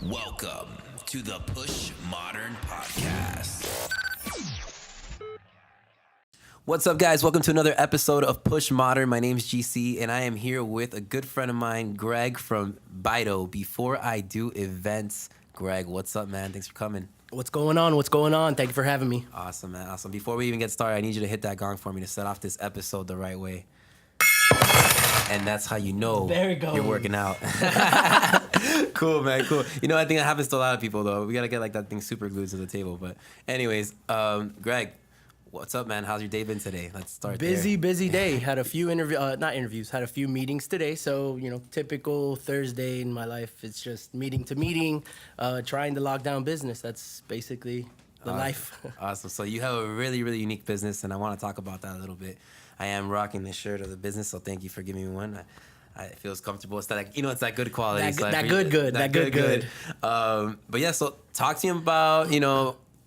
Welcome to the Push Modern Podcast. What's up, guys? Welcome to another episode of Push Modern. My name is GC, and I am here with a good friend of mine, Greg from EP.2. Before I do events, Greg, what's up, man? Thanks for coming. What's going on? What's going on? Thank you for having me. Awesome, man. Awesome. Before we even get started, I need you to hit that gong for me to set off this episode the right way. And that's how you know There it goes. You're working out. Cool, man. Cool. You know, I think that happens to a lot of people, though. We got to get like that thing super glued to the table. But anyways, Greg, what's up, man? How's your day been today? Let's start Busy there. day. Had a few had a few meetings today. So, typical Thursday in my life. It's just meeting to meeting, trying to lock down business. That's basically the life. Awesome. So you have a really, really unique business, and I want to talk about that a little bit. I am rocking this shirt of the business, so thank you for giving me one. It feels comfortable. It's that, it's that good quality. That good. But yeah, so talk to me about,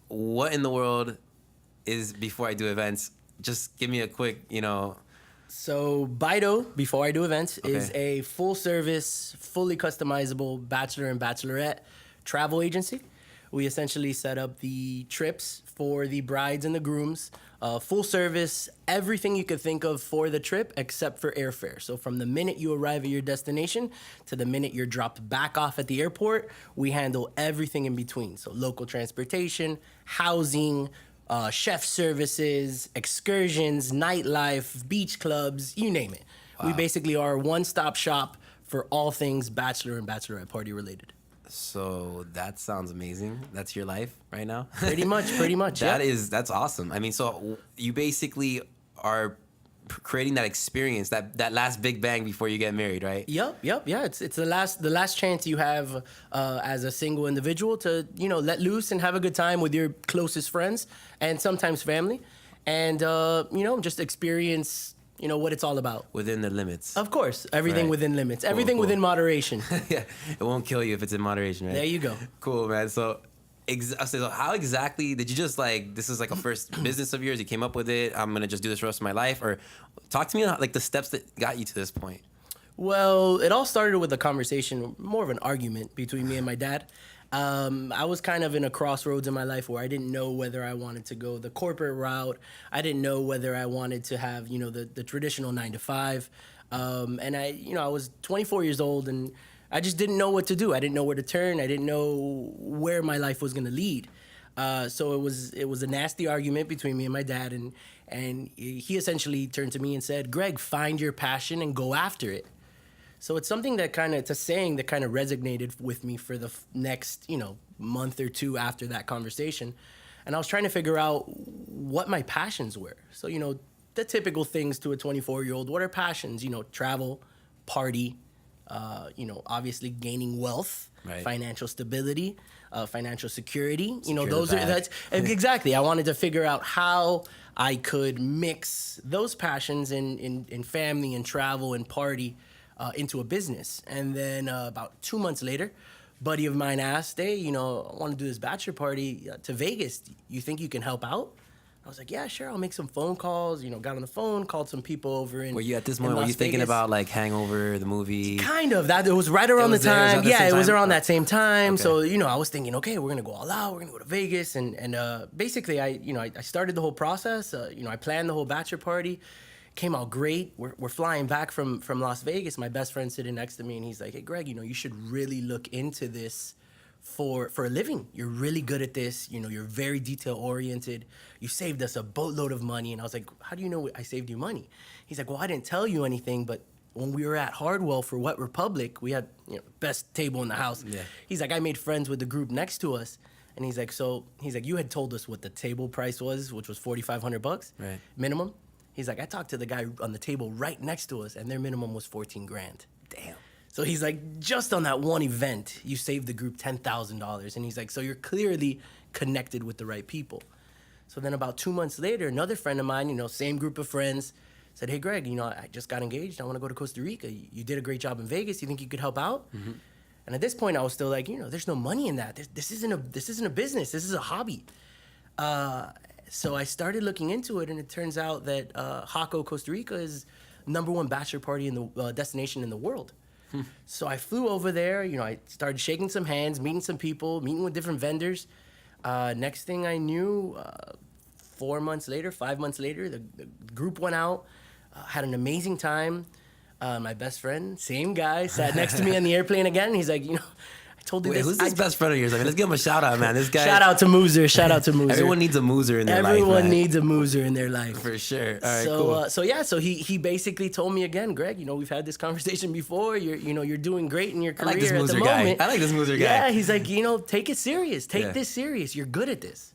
what in the world is Before I Do Events. Just give me a quick, So EP.2, Before I Do Events, is Okay. a full-service, fully customizable bachelor and bachelorette travel agency. We essentially set up the trips for the brides and the grooms, full service, everything you could think of for the trip except for airfare. So from the minute you arrive at your destination to the minute you're dropped back off at the airport, we handle everything in between. So local transportation, housing, chef services, excursions, nightlife, beach clubs, you name it. Wow. We basically are a one-stop shop for all things bachelor and bachelorette party related. So that sounds amazing. That's your life right now? Pretty much. Yeah. That's awesome. I mean, so you basically are creating that experience, that last big bang before you get married, right? Yep. Yeah, it's the last chance you have as a single individual to let loose and have a good time with your closest friends and sometimes family, and just experience what it's all about. Within the limits. Of course, everything Right. within limits, everything cool. within moderation. Yeah, it won't kill you if it's in moderation, right? There you go. Cool, man. So how exactly did you just this is like a first business of yours? You came up with it. I'm gonna just do this for the rest of my life, or talk to me about the steps that got you to this point. Well, it all started with a conversation, more of an argument between me and my dad. I was kind of in a crossroads in my life where I didn't know whether I wanted to go the corporate route. I didn't know whether I wanted to have, the traditional 9 to 5. And I was 24 years old and I just didn't know what to do. I didn't know where to turn. I didn't know where my life was going to lead. So it was a nasty argument between me and my dad. And he essentially turned to me and said, "Greg, find your passion and go after it." So it's something that it's a saying that kind of resonated with me for the next, month or two after that conversation. And I was trying to figure out what my passions were. So, the typical things to a 24-year-old. What are passions? Travel, party, obviously gaining wealth, Right. financial stability, financial security. Secure the Those are, bag. that's exactly. I wanted to figure out how I could mix those passions in family and travel and party into a business. And then about 2 months later, a buddy of mine asked, "Hey, I want to do this bachelor party to Vegas. You think you can help out?" I was like, "Yeah, sure. I'll make some phone calls." Got on the phone, called some people over in. Were you at this in moment? Were Las you thinking Vegas. about Hangover, the movie? Kind of. That it was right around was the there? It was time. at the Yeah, same it was time? around that same time. Okay. So I was thinking, okay, we're gonna go all out. We're gonna go to Vegas, and basically, I started the whole process. I planned the whole bachelor party. Came out great. We're flying back from Las Vegas. My best friend sitting next to me, and he's like, "Hey, Greg, you should really look into this for a living. You're really good at this. You're very detail oriented. You saved us a boatload of money." And I was like, "How do you know I saved you money?" He's like, "Well, I didn't tell you anything, but when we were at Hardwell for Wet Republic, we had best table in the house." Yeah. He's like, "I made friends with the group next to us." And he's like, "You had told us what the table price was, which was $4,500 Right. minimum." He's like, "I talked to the guy on the table right next to us, and their minimum was 14 grand. Damn. So he's like, just on that one event, you saved the group $10,000. And he's like, so you're clearly connected with the right people. So then about 2 months later, another friend of mine, same group of friends, said, "Hey, Greg, I just got engaged. I want to go to Costa Rica. You did a great job in Vegas. You think you could help out?" Mm-hmm. And at this point, I was still like, there's no money in that. This isn't a business. This is a hobby. So I started looking into it, and it turns out that Jaco, Costa Rica is #1 bachelor party in the destination in the world. So I flew over there. I started shaking some hands, meeting some people, meeting with different vendors. Next thing I knew, 5 months later, the group went out, had an amazing time. My best friend, same guy, sat next to me on the airplane again. And he's like, I told you Wait, this. who's this best friend of yours? I mean, let's give him a shout out, man. This guy. Shout out to Moozer. Shout out to Moozer. Everyone needs a Moozer in their life. Everyone man. needs a Moozer in their life. For sure. All right, cool. So he basically told me again, Greg, we've had this conversation before. You're doing great in your career I like this at the Moozer guy. moment. I like this Moozer guy. Yeah, he's like, take it serious. Take Yeah. this serious. You're good at this.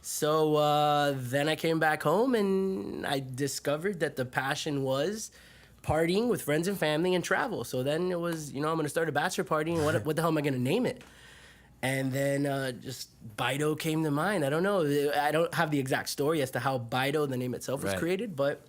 So then I came back home and I discovered that the passion was partying with friends and family and travel. So then it was, I'm going to start a bachelor party, and what the hell am I going to name it? And then just Bido came to mind. I don't know. I don't have the exact story as to how Bido, the name itself, was Right. created, but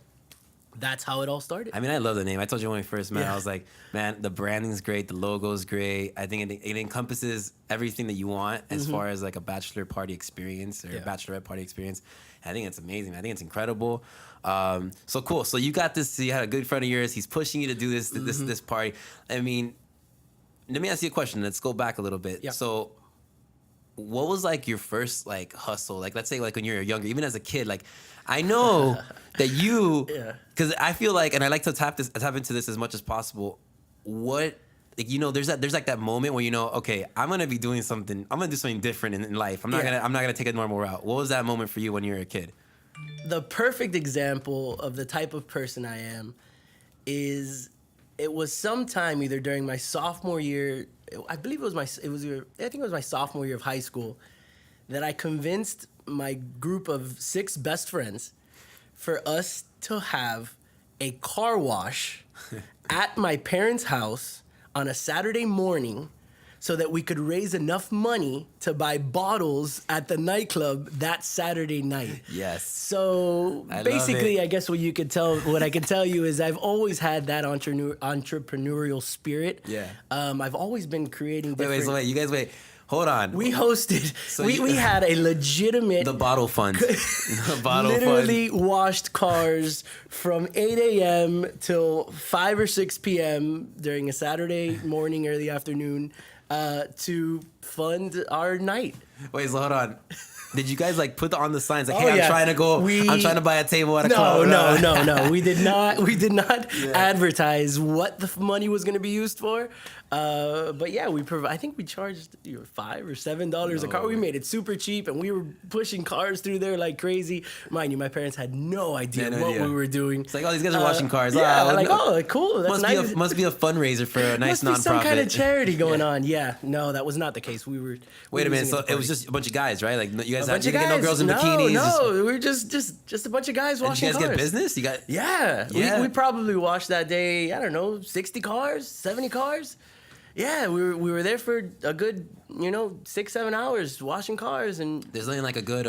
that's how it all started. I mean, I love the name. I told you when we first met, Yeah. I was like, man, the branding's great, the logo's great. I think it encompasses everything that you want as far as like a bachelor party experience or a bachelorette party experience. I think it's amazing. I think it's incredible. So cool. So you got this. You had a good friend of yours. He's pushing you to do this party. I mean, let me ask you a question. Let's go back a little bit. Yeah. So what was like your first like hustle? Like, let's say like when you were younger, even as a kid, like I know that you, Yeah. because I feel like, and I like to tap into this as much as possible. What, like, there's like that moment where okay, I'm gonna be doing something. I'm gonna do something different in life. I'm not gonna take a normal route. What was that moment for you when you were a kid? The perfect example of the type of person I am is it was sometime either during my sophomore year, I think it was my sophomore year of high school, that I convinced my group of 6 best friends for us to have a car wash at my parents' house on a Saturday morning so that we could raise enough money to buy bottles at the nightclub that Saturday night. Yes. So I love basically, it. I guess what I can tell you is I've always had that entrepreneurial spirit. Yeah. I've always been creating different. Wait. You guys, wait. Hold on. We hosted. So we had a legitimate. the bottle fund. The bottle literally fund. washed cars from 8 a.m. till 5 or 6 p.m. during a Saturday morning, early afternoon, to fund our night. Wait, so hold on. Did you guys like put on the signs like, Oh, hey, I'm yeah. trying to go. I'm trying to buy a table at a club. No. We did not. We did not advertise what the money was going to be used for. But yeah, I think we charged $5 or $7 a car. We made it super cheap, and we were pushing cars through there like crazy. Mind you, my parents had no idea what we were doing. It's like, oh, these guys are washing cars. Yeah, Oh, like, no. oh, cool. That's nice. Must be a fundraiser for a nice Must be nonprofit. some kind of charity going on. Yeah, no, that was not the case. We were. Wait a minute. So using it was just a bunch of guys, right? Like you guys a bunch you of didn't get guys. no girls in no, bikinis. No, we were just a bunch of guys And washing you guys cars. get business? You got Yeah. Yeah. We probably washed that day, I don't know, 60 cars, 70 cars. Yeah, we were there for a good, 6-7 hours washing cars, and There's nothing like a good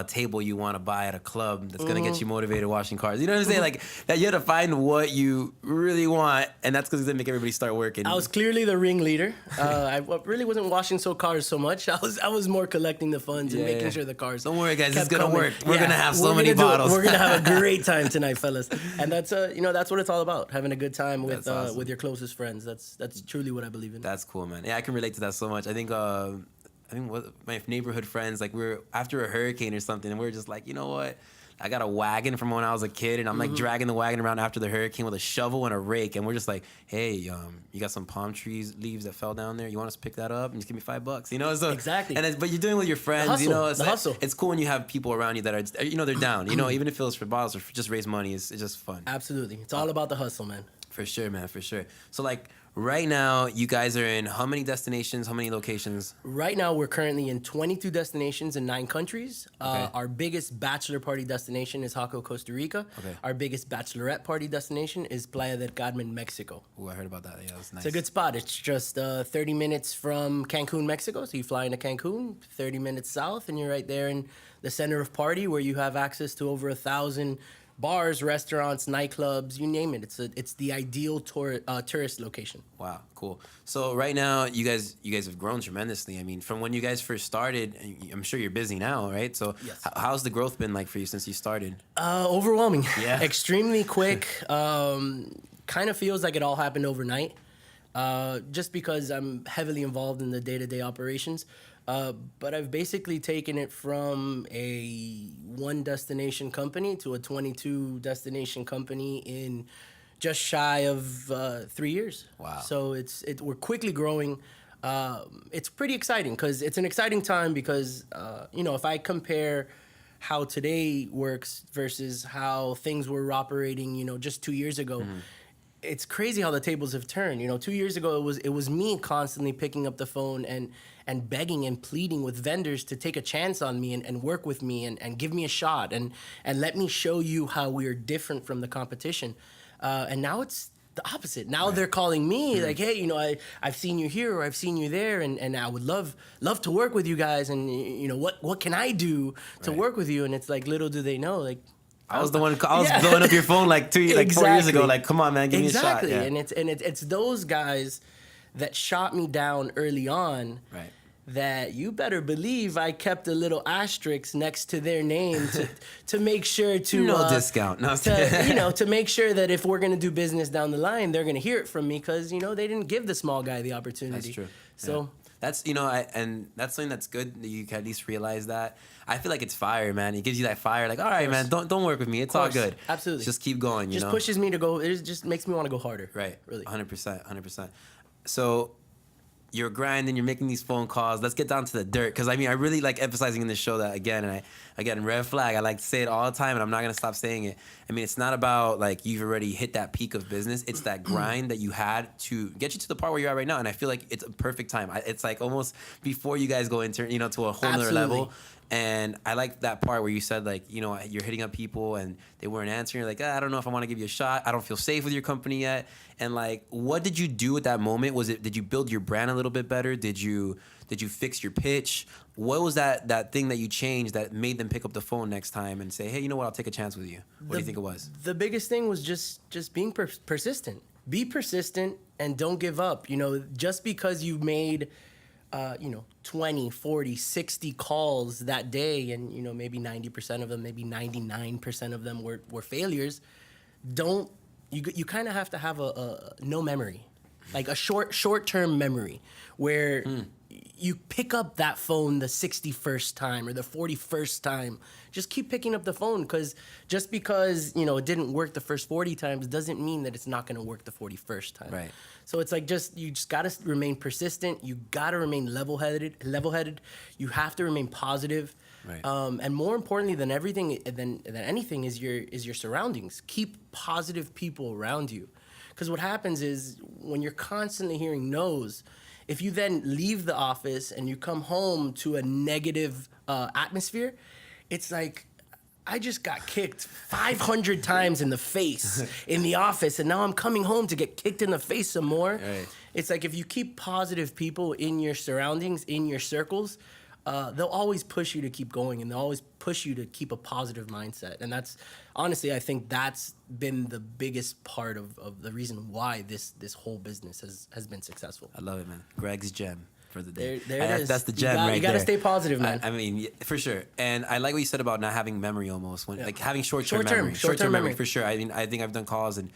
table you want to buy at a club that's gonna get you motivated washing cars. You know what I'm saying? Like that you have to find what you really want, and that's because it's gonna make everybody start working. I was clearly the ringleader. I really wasn't washing cars so much. I was more collecting the funds and making sure the cars. Don't worry, guys. It's kept gonna coming. work. We're gonna have so we're many gonna do it. bottles. We're gonna have a great time tonight, fellas. And that's that's what it's all about. Having a good time with That's awesome. with your closest friends. That's truly what I believe in. That's cool, man. Yeah, I can relate to that so much. I think my neighborhood friends, like we were after a hurricane or something, and we were just like, you know what? I got a wagon from when I was a kid, and I'm like dragging the wagon around after the hurricane with a shovel and a rake, and we're just like, hey, you got some palm trees leaves that fell down there? You want us to pick that up and just give me $5? So Exactly. But you're doing it with your friends, hustle, It's the hustle. It's cool when you have people around you that are, they're down. Even if it was for bottles or for just raise money, it's just fun. Absolutely, it's all about the hustle, man. For sure, man, for sure. So like right now, you guys are in how many destinations, how many locations? Right now, we're currently in 22 destinations in 9 countries. Okay. Our biggest bachelor party destination is Jaco, Costa Rica. Okay. Our biggest bachelorette party destination is Playa del Carmen, Mexico. Oh, I heard about that. Yeah, that's nice. It's a good spot. It's just 30 minutes from Cancun, Mexico. So you fly into Cancun, 30 minutes south, and you're right there in the center of party where you have access to over 1,000 bars, restaurants, nightclubs, you name it. It's the ideal tourist location. Wow, cool. So right now, you guys have grown tremendously. I mean, from when you guys first started, and I'm sure you're busy now, right? So Yes. How's the growth been like for you since you started? Overwhelming. Yeah. Extremely quick. kind of feels like it all happened overnight, just because I'm heavily involved in the day-to-day operations. But I've basically taken it from a one destination company to a 22 destination company in just shy of 3 years. Wow. So we're quickly growing. It's pretty exciting because it's an exciting time because, if I compare how today works versus how things were operating, just 2 years ago, it's crazy how the tables have turned. 2 years ago, it was me constantly picking up the phone and begging and pleading with vendors to take a chance on me and work with me and give me a shot and let me show you how we're different from the competition. And now it's the opposite. Now they're calling me like, hey, I've seen you here or I've seen you there, and I would love to work with you guys. And what can I do to work with you? And it's like, little do they know, like, I was blowing up your phone like 4 years ago. Like, come on, man, give me a shot. Yeah. And it's those guys that shot me down early on. Right. That you better believe I kept a little asterisk next to their name to make sure to no discount, no. to make sure that if we're gonna do business down the line, they're gonna hear it from me because they didn't give the small guy the opportunity. That's true. So. Yeah. That's and that's something that's good that you can at least realize that. I feel like it's fire, man. It gives you that fire, like, all right, man, don't work with me. It's all good. Absolutely. Just keep going. Just pushes me to go. It just makes me want to go harder. Right. Really. 100%. So you're grinding, you're making these phone calls. Let's get down to the dirt. Because, I really like emphasizing in this show that, again, red flag, I like to say it all the time, and I'm not going to stop saying it. It's not about, like, you've already hit that peak of business. It's that grind that you had to get you to the part where you're at right now. And I feel like it's a perfect time. It's like almost before you guys go into, to a whole nother level. And I like that part where you said, like, you're hitting up people and they weren't answering. You're like, I don't know if I want to give you a shot. I don't feel safe with your company yet. And, like, what did you do at that moment? Did you build your brand a little bit better? Did you fix your pitch? What was that thing that you changed that made them pick up the phone next time and say, hey, you know what? I'll take a chance with you. What do you think it was? The biggest thing was just being persistent. Be persistent and don't give up. Just because you made 20, 40, 60 calls that day, and maybe 90% of them, maybe 99% of them were failures. You kind of have to have a no memory, like a short-term memory, where you pick up that phone the 61st time or the 41st time. Just keep picking up the phone, because just because it didn't work the first 40 times doesn't mean that it's not going to work the 41st time. Right. So it's like you just got to remain persistent. You got to remain level-headed. You have to remain positive. Right. And more importantly than anything is your surroundings. Keep positive people around you. Because what happens is when you're constantly hearing no's, if you then leave the office and you come home to a negative atmosphere, it's like, I just got kicked 500 times in the face in the office, and now I'm coming home to get kicked in the face some more. Right. It's like, if you keep positive people in your surroundings, in your circles, they'll always push you to keep going, and they'll always push you to keep a positive mindset. And that's, honestly, I think that's been the biggest part of the reason why this whole business has been successful. I love it, man. Greg's gem for the day. There it is. That's the gem right there. You got to stay positive, man. For sure. And I like what you said about not having memory almost, like having short-term memory. Short-term memory, for sure. I think I've done calls, and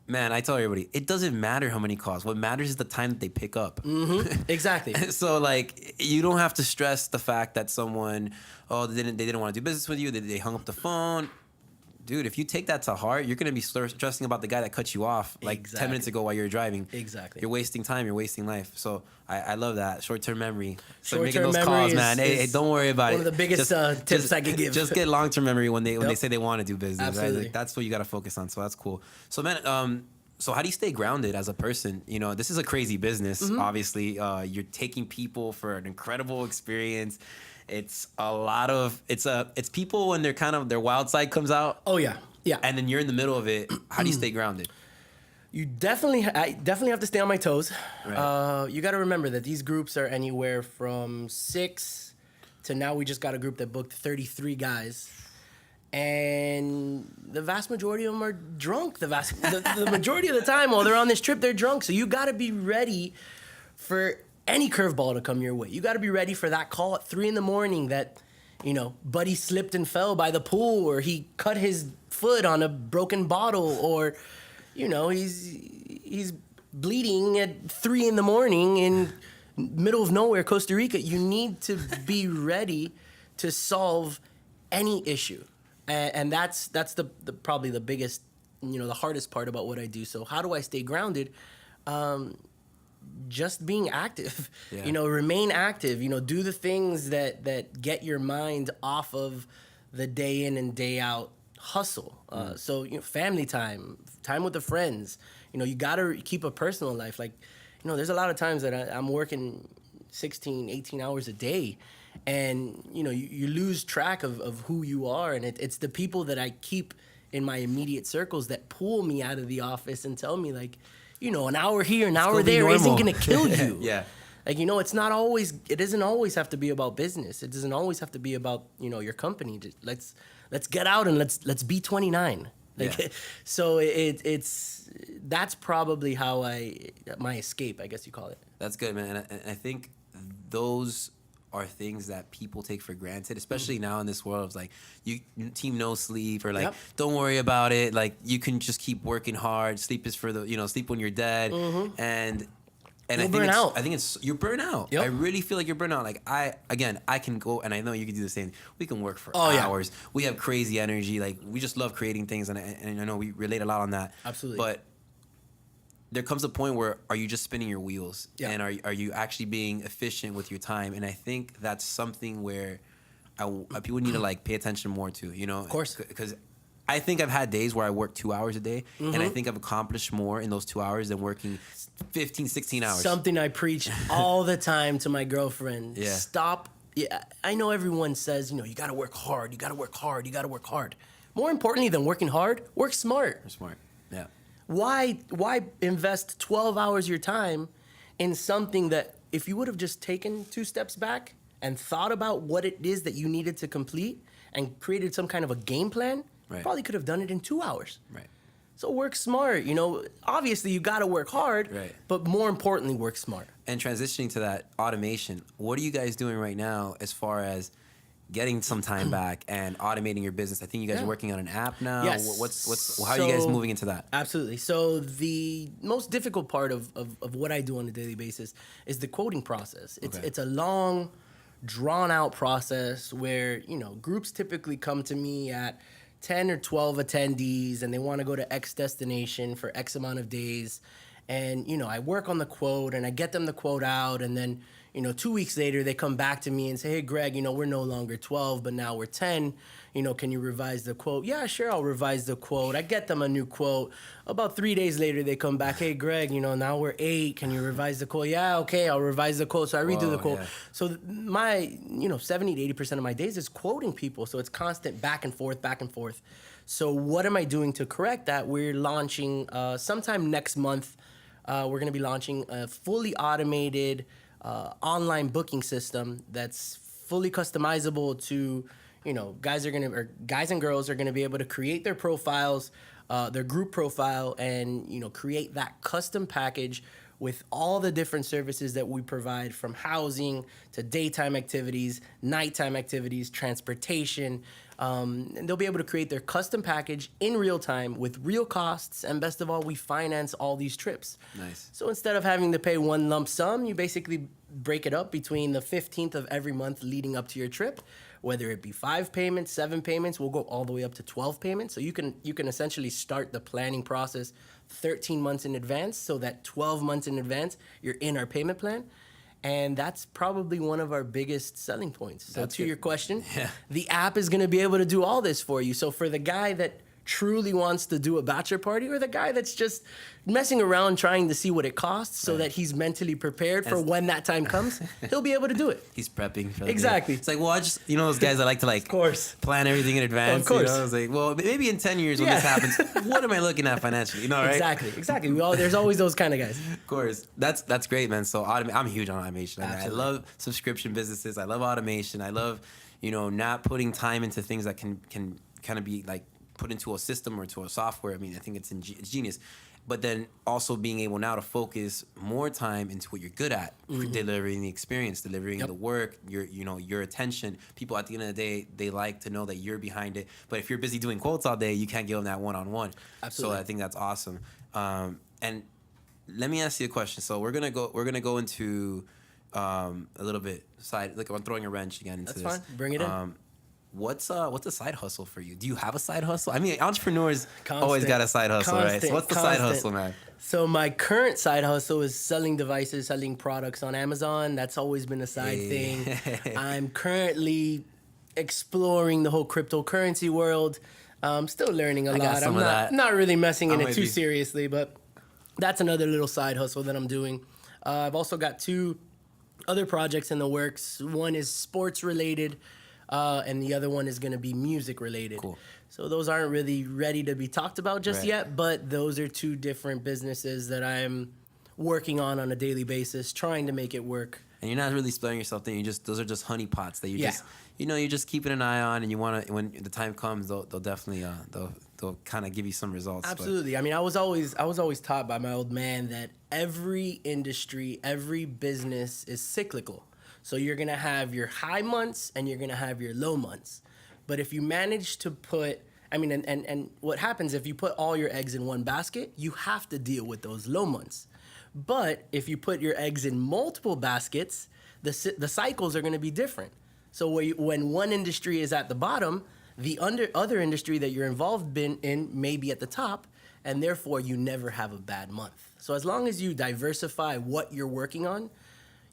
man, I tell everybody, it doesn't matter how many calls. What matters is the time that they pick up. Mm-hmm. Exactly. So, like, you don't have to stress the fact that someone, they didn't want to do business with you. They hung up the phone. Dude, if you take that to heart, you're going to be stressing about the guy that cut you off like 10 minutes ago while you were driving. Exactly. You're wasting time. You're wasting life. So I love that. Short-term memory. So making Short-term those memory calls, man. Hey, don't worry about it. One of the biggest tips I could give. Just get long-term memory when they say they want to do business. Absolutely. Right? Like, that's what you got to focus on. So that's cool. So, man, so how do you stay grounded as a person? This is a crazy business, obviously. You're taking people for an incredible experience. It's a lot of, it's people when their wild side comes out. Oh, yeah. Yeah. And then you're in the middle of it. How do you stay grounded? I definitely have to stay on my toes. Right. You got to remember that these groups are anywhere from 6 to now we just got a group that booked 33 guys. And the vast majority of them are drunk. The majority of the time while they're on this trip, they're drunk. So you got to be ready for any curveball to come your way. You got to be ready for that call at 3 a.m. that, buddy slipped and fell by the pool, or he cut his foot on a broken bottle, or, you know, he's bleeding at 3 in the morning in middle of nowhere, Costa Rica. You need to be ready to solve any issue, and that's the probably the biggest, you know, the hardest part about what I do. So how do I stay grounded? Just being active, Yeah. you know, remain active, you know, do the things that get your mind off of the day in and day out hustle. So, you know, family time with the friends, you know, you got to keep a personal life. Like, you know, there's a lot of times that I'm working 16, 18 hours a day, and, you know, you lose track of who you are. And it's the people that I keep in my immediate circles that pull me out of the office and tell me, like, you know, an hour here, an hour there isn't going to kill you. Yeah. Like, you know, it doesn't always have to be about business. It doesn't always have to be about, you know, your company. Just let's get out and let's be 29. Like, Yeah. so that's probably how my escape, I guess you call it. That's good, man. And I think those are things that people take for granted, especially now in this world of like, team no sleep, or like, Yep. don't worry about it. Like, you can just keep working hard. Sleep is for sleep when you're dead. And You'll burn out. I think it's you're burnt out. Yep. I really feel like you're burnt out. Like, I can go, and I know you can do the same. We can work for Oh, yeah. hours. We have crazy energy. Like, we just love creating things, and I know we relate a lot on that. Absolutely. But there comes a point where, are you just spinning your wheels? Yeah. And are you actually being efficient with your time? And I think that's something where people need to like pay attention more to, you know? Of course. Because I think I've had days where I work 2 hours a day, and I think I've accomplished more in those 2 hours than working 15, 16 hours. Something I preach all the time to my girlfriend. Yeah. Stop. Yeah, I know everyone says, you know, you got to work hard. You got to work hard. You got to work hard. More importantly than working hard, work smart. You're smart. Yeah. Why invest 12 hours of your time in something that, if you would have just taken 2 steps back and thought about what it is that you needed to complete and created some kind of a game plan, Right. you probably could have done it in 2 hours. Right. So work smart. You know, obviously you got to work hard, Right. but more importantly, work smart. And transitioning to that automation, what are you guys doing right now as far as getting some time back and automating your business? I think you guys Yeah. are working on an app now. Yes. How are you guys So- moving into that? Absolutely. So the most difficult part of what I do on a daily basis is the quoting process. It's a long, drawn out process where, you know, groups typically come to me at 10 or 12 attendees, and they want to go to X destination for X amount of days. And, you know, I work on the quote and I get them the quote out, and then, you know, 2 weeks later, they come back to me and say, hey, Greg, you know, we're no longer 12, but now we're 10. You know, can you revise the quote? Yeah, sure, I'll revise the quote. I get them a new quote. About 3 days later, they come back, hey, Greg, you know, now we're 8. Can you revise the quote? Yeah, okay, I'll revise the quote. So I redo Whoa, the quote. yeah. So my, you know, 70 to 80% of my days is quoting people. So it's constant back and forth, back and forth. So what am I doing to correct that? We're launching sometime next month. We're going to be launching a fully automated online booking system that's fully customizable to, you know, guys and girls are gonna be able to create their profiles, their group profile, and, you know, create that custom package with all the different services that we provide, from housing to daytime activities, nighttime activities, transportation. And they'll be able to create their custom package in real time with real costs. And best of all, we finance all these trips. Nice. So instead of having to pay one lump sum, you basically break it up between the 15th of every month leading up to your trip, whether it be 5 payments, 7 payments. We'll go all the way up to 12 payments. So you can essentially start the planning process 13 months in advance, so that 12 months in advance, you're in our payment plan. And that's probably one of our biggest selling points. So That's to good. your question, Yeah. the app is going to be able to do all this for you. So for the guy that truly wants to do a bachelor party, or the guy that's just messing around trying to see what it costs so that he's mentally prepared for when that time comes, he'll be able to do it. He's prepping for the day. Exactly. It's like, well, I just, you know, those guys that like to like course. plan everything in advance. Of course. You know? It's like, well, maybe in 10 years when Yeah. this happens, what am I looking at financially? You know, right? Exactly. There's always those kind of guys. Of course. That's great, man. So I'm huge on automation. I Absolutely. love subscription businesses. I love automation. I love, you know, not putting time into things that can kind of be like put into a system or to a software. I mean, I think it's genius. But then also being able now to focus more time into what you're good at, delivering the experience, delivering the work, your attention. People at the end of the day, they like to know that you're behind it. But if you're busy doing quotes all day, you can't give them that one-on-one. Absolutely. So I think that's awesome. And let me ask you a question. So we're gonna go into a little bit side. Like I'm throwing a wrench again into That's this. fine. Bring it in. What's a side hustle for you? Do you have a side hustle? I mean, entrepreneurs always Constant. got a side hustle, right? So what's the side Constant. hustle, man? So my current side hustle is selling devices, selling products on Amazon. That's always been a side thing. I'm currently exploring the whole cryptocurrency world. Still learning a lot. some I'm of that. not really messing in I'm it with too you. seriously, but that's another little side hustle that I'm doing. I've also got 2 other projects in the works. One is sports related, and the other one is going to be music related. Cool. So those aren't really ready to be talked about just Right. yet, but those are 2 different businesses that I'm working on a daily basis, trying to make it work. And you're not really splitting yourself thin. Those are just honey pots that you Yeah. just you're just keeping an eye on, and you want to when the time comes, they'll definitely they'll kind of give you some results. But Absolutely. I mean, I was always taught by my old man that every industry, every business is cyclical. So you're gonna have your high months and you're gonna have your low months. But if you manage to put, I mean, and what happens if you put all your eggs in one basket, you have to deal with those low months. But if you put your eggs in multiple baskets, the cycles are going to be different. So when one industry is at the bottom, the other industry that you're involved in may be at the top, and therefore you never have a bad month. So as long as you diversify what you're working on,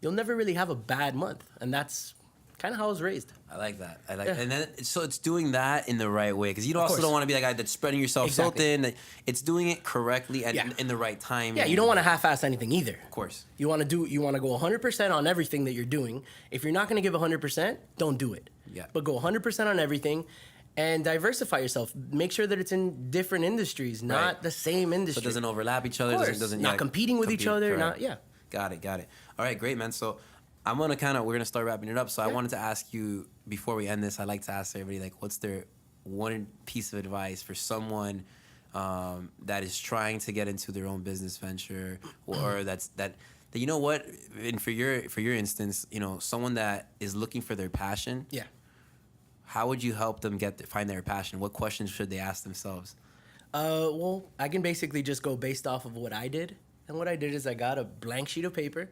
you'll never really have a bad month, and that's kind of how I was raised. I like that. Yeah. And then so it's doing that in the right way, because you also course. don't want to be that guy that's spreading yourself so Exactly. thin. That it's doing it correctly and Yeah. in the right time. Yeah, you don't want to half-ass anything either. Of course. You want to go 100% on everything that you're doing. If you're not going to give 100%, don't do it. Yeah. But go 100% on everything and diversify yourself. Make sure that it's in different industries, not Right. the same So industry. it doesn't overlap each other. Of course. Doesn't Not competing with each other. correct. Not yeah. Got it. All right, great, man. So we're gonna start wrapping it up. So I wanted to ask you before we end this. I like to ask everybody like, what's their one piece of advice for someone that is trying to get into their own business venture, or that you know what, and for your instance, someone that is looking for their passion. Yeah. How would you help them find their passion? What questions should they ask themselves? Well, I can basically just go based off of what I did. And what I did is I got a blank sheet of paper,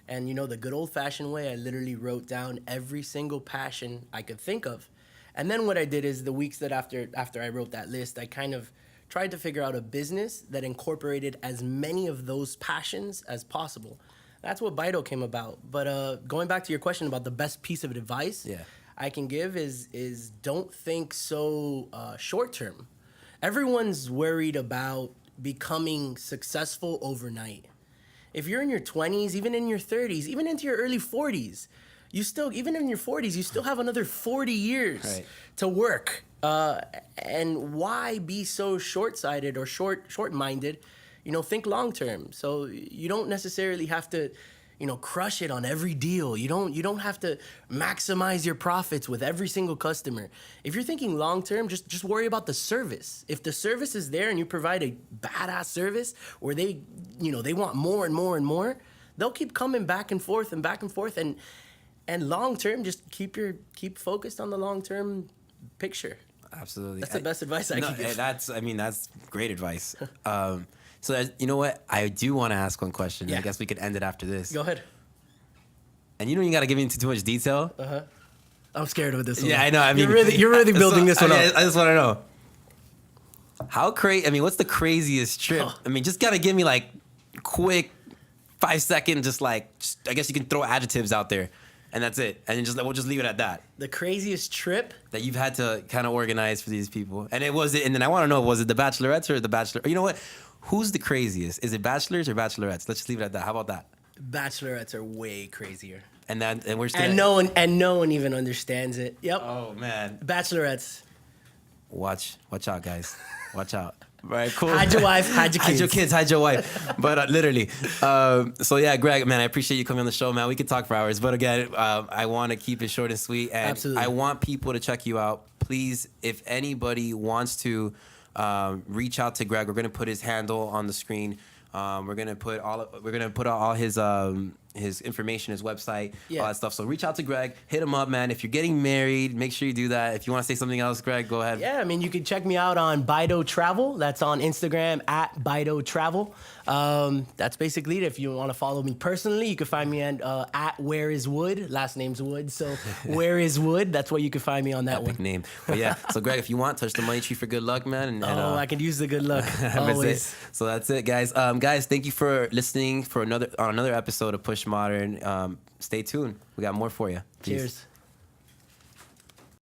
and the good old-fashioned way, I literally wrote down every single passion I could think of. And then what I did is the weeks that after I wrote that list, I kind of tried to figure out a business that incorporated as many of those passions as possible. That's what Bido came about. But going back to your question about the best piece of advice I can give is don't think so short-term. Everyone's worried about becoming successful overnight. If you're in your 20s, even in your 30s, even into your early 40s, even in your 40s, you still have another 40 years to work. And why be so short-sighted or short-minded? Think long-term. So you don't necessarily have to crush it on every deal. You don't have to maximize your profits with every single customer. If you're thinking long term, just worry about the service. If the service is there and you provide a badass service, or they want more and more and more, they'll keep coming back and forth and long term, just keep focused on the long term picture. Absolutely. That's the best advice I can give. That's great advice. So you know what? I do want to ask one question. Yeah. I guess we could end it after this. Go ahead. And you got to give me into too much detail. I'm scared of this one. Yeah, I know. I mean, you're really building this one up. I just want to know how crazy. I mean, what's the craziest trip? I mean, just gotta give me like quick 5 second. I guess you can throw adjectives out there, and that's it. And we'll just leave it at that. The craziest trip That you've had to kind of organize for these people, and and then I want to know, was it the Bachelorettes or the Bachelor? You know what? Who's the craziest? Is it bachelors or bachelorettes? Let's just leave it at that. How about that? Bachelorettes are way crazier. And we're still. And no one even understands it. Yep. Oh man. Bachelorettes. Watch out, guys. Watch out. Right, cool. Hide your wife, hide your kids. Hide your kids, hide your wife. But literally. So yeah, Greg, man, I appreciate you coming on the show, man. We could talk for hours, but again, I want to keep it short and sweet. And Absolutely. I want people to check you out. Please, if anybody wants to reach out to Greg, we're gonna put his handle on the screen. We're gonna put all his his information, his website, Yeah. all that stuff. So reach out to Greg, hit him up, man. If you're getting married, make sure you do that. If you want to say something else, Greg, go ahead. Yeah, I mean, you can check me out on Bido Travel. That's on Instagram at Bido Travel. That's basically it. If you want to follow me personally, you can find me at Where Is Wood. Last name's Wood, so Where Is Wood. That's where you can find me on that Epic one. name. But yeah, so Greg, if you want, touch the money tree for good luck, man. And, I could use the good luck that's always. it. So that's it, guys. Guys, thank you for listening for another episode of Push Modern. Stay tuned. We got more for you. Peace. Cheers.